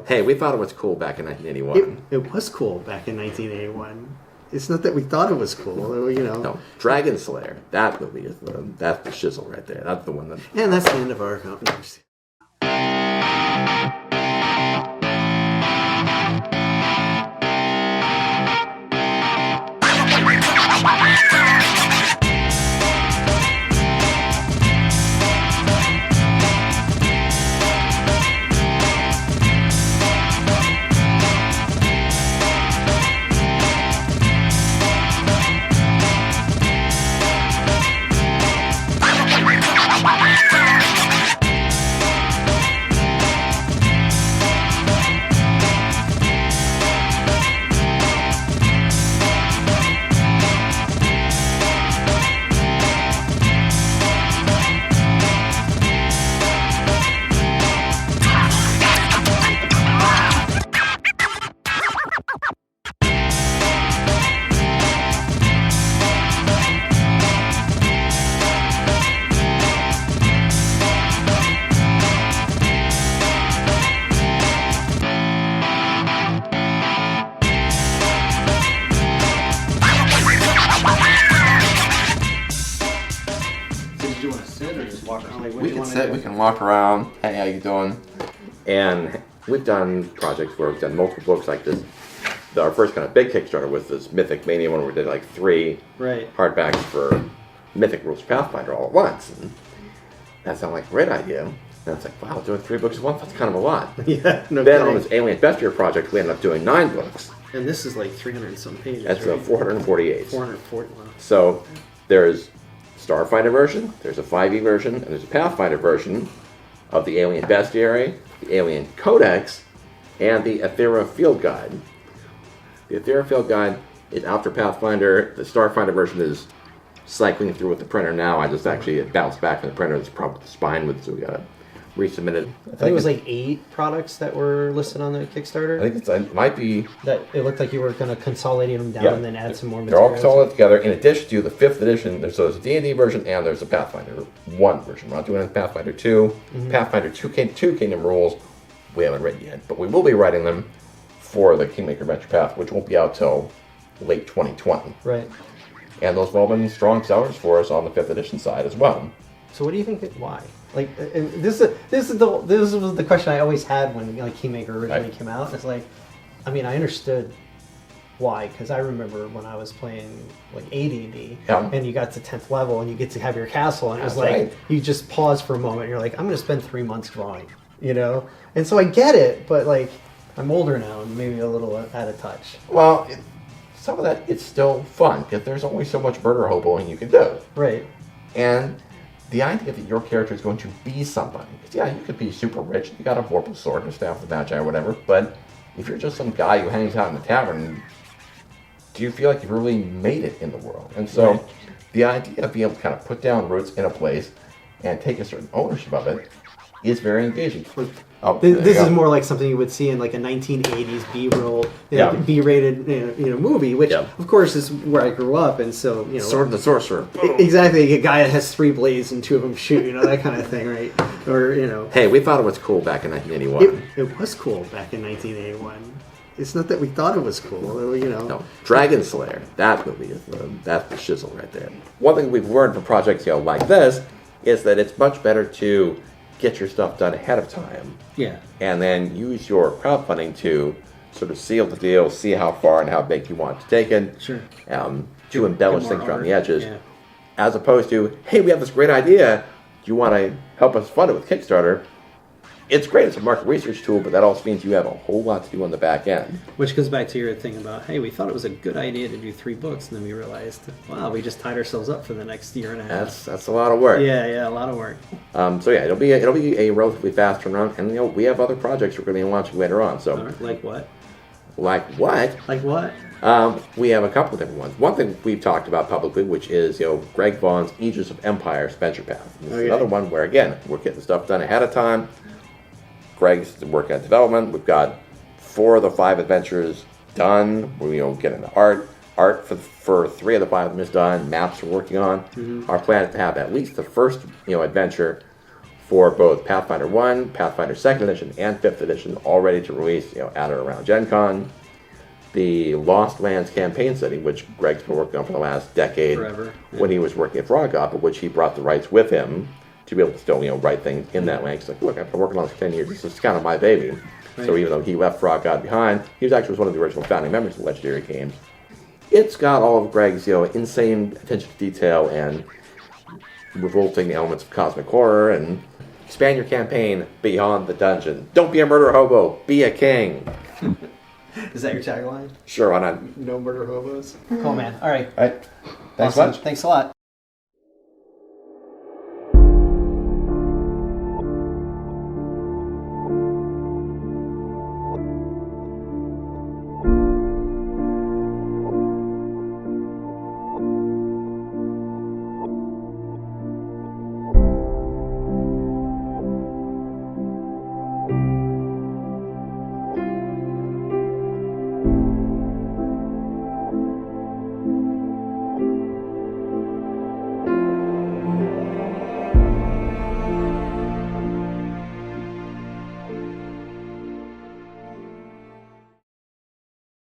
Hey, we thought it was cool back in 1981. It was cool back in 1981. It's not that we thought it was cool, you know. No, Dragon Slayer. That movie is that's the shizzle right there. That's the one that. And that's the end of our conversation. We can walk around. Hey, how you doing? And we've done projects where we've done multiple books like this. Our first kind of big Kickstarter was this Mythic Mania one where we did like 3 hardbacks for Mythic Rules for Pathfinder all at once. And that sounded like a great idea. And it's like, wow, doing 3 books at once, that's kind of a lot. Yeah, no Then kidding. on this Alien Bestiary project, we ended up doing 9 books. And this is like 300 and some pages. That's right? 448. 440. Wow. So there's Starfinder version, there's a 5e version, and there's a Pathfinder version of the Alien Bestiary, the Alien Codex, and the Ethera Field Guide. The Ethera Field Guide is out for Pathfinder. The Starfinder version is cycling through with the printer now. I just actually bounced back from the printer. There's a problem with the spine with it, so we got to resubmit it. I think it was like 8 products that were listed on the Kickstarter. I think it might be. That it looked like you were going to consolidate them down and then add some more They're all materials. consolidated together. In addition to the 5th edition, there's a D&D version and there's a Pathfinder 1 version. We're not doing Pathfinder 2. Mm-hmm. Pathfinder 2 Kingdom rules we haven't written yet, but we will be writing them for the Kingmaker Adventure Path, which won't be out till late 2020. Right. And those have all been strong sellers for us on the 5th edition side as well. So what do you think? Why? Like, and this was the question I always had when Kingmaker originally came out. It's like, I mean, I understood why, because I remember when I was playing like AD&D, and you got to 10th level and you get to have your castle, and it was like you just pause for a moment. And you're like, I'm going to spend 3 months drawing, you know. And so I get it, but like I'm older now and maybe a little out of touch. Well, some of that it's still fun because there's only so much murder hoboing you can do. Right. And the idea that your character is going to be somebody. Because, yeah, you could be super rich. You got a vorpal sword and a staff of magi or whatever. But if you're just some guy who hangs out in the tavern, do you feel like you've really made it in the world? And so the idea of being able to kind of put down roots in a place and take a certain ownership of it is very engaging. This is more like something you would see in like a 1980s B-roll, B-rated movie, which of course is where I grew up, and so Sword the Sorcerer. Exactly, a guy that has 3 blades and 2 of them shoot, that kind of thing, right? Or Hey, we thought it was cool back in 1981. It was cool back in 1981. It's not that we thought it was cool, No, Dragon Slayer. That movie is that's the shizzle right there. One thing we've learned from projects like this is that it's much better to get your stuff done ahead of time. Yeah. And then use your crowdfunding to sort of seal the deal, see how far and how big you want to take it. Sure. To embellish things around the edges. Yeah. As opposed to, hey, we have this great idea. Do you want to help us fund it with Kickstarter? It's great. It's a market research tool, but that also means you have a whole lot to do on the back end. Which goes back to your thing about, hey, we thought it was a good idea to do 3 books, and then we realized, wow, we just tied ourselves up for the next year and a half. That's a lot of work. Yeah, a lot of work. So yeah, it'll be a relatively fast turnaround, and we have other projects we're going to be launching later on. So like what? Like what? Like what? We have a couple of different ones. One thing we've talked about publicly, which is Greg Vaughn's Aegis of Empire Adventure Path. This is another one where again we're getting stuff done ahead of time. Greg's working on development. We've got 4 of the 5 adventures done. We're getting the art. Art for 3 of the 5 of them is done. Maps we're working on. Mm-hmm. Our plan is to have at least the first adventure for both Pathfinder 1, Pathfinder 2nd Edition, and 5th Edition, all ready to release at or around Gen Con. The Lost Lands campaign setting, which Greg's been working on for the last decade, Forever. when he was working at Frog Up, of which he brought the rights with him to be able to still write things in that way. He's like, look, I've been working on this for 10 years. This is kind of my baby. Right. So even though he left Frog God behind, he was actually one of the original founding members of Legendary Games. It's got all of Greg's insane attention to detail and revolting elements of cosmic horror, and expand your campaign beyond the dungeon. Don't be a murder hobo, be a king. Is that your tagline? Sure, why not? No murder hobos. Cool, man. All right. All right. Thanks Awesome. much. Thanks a lot.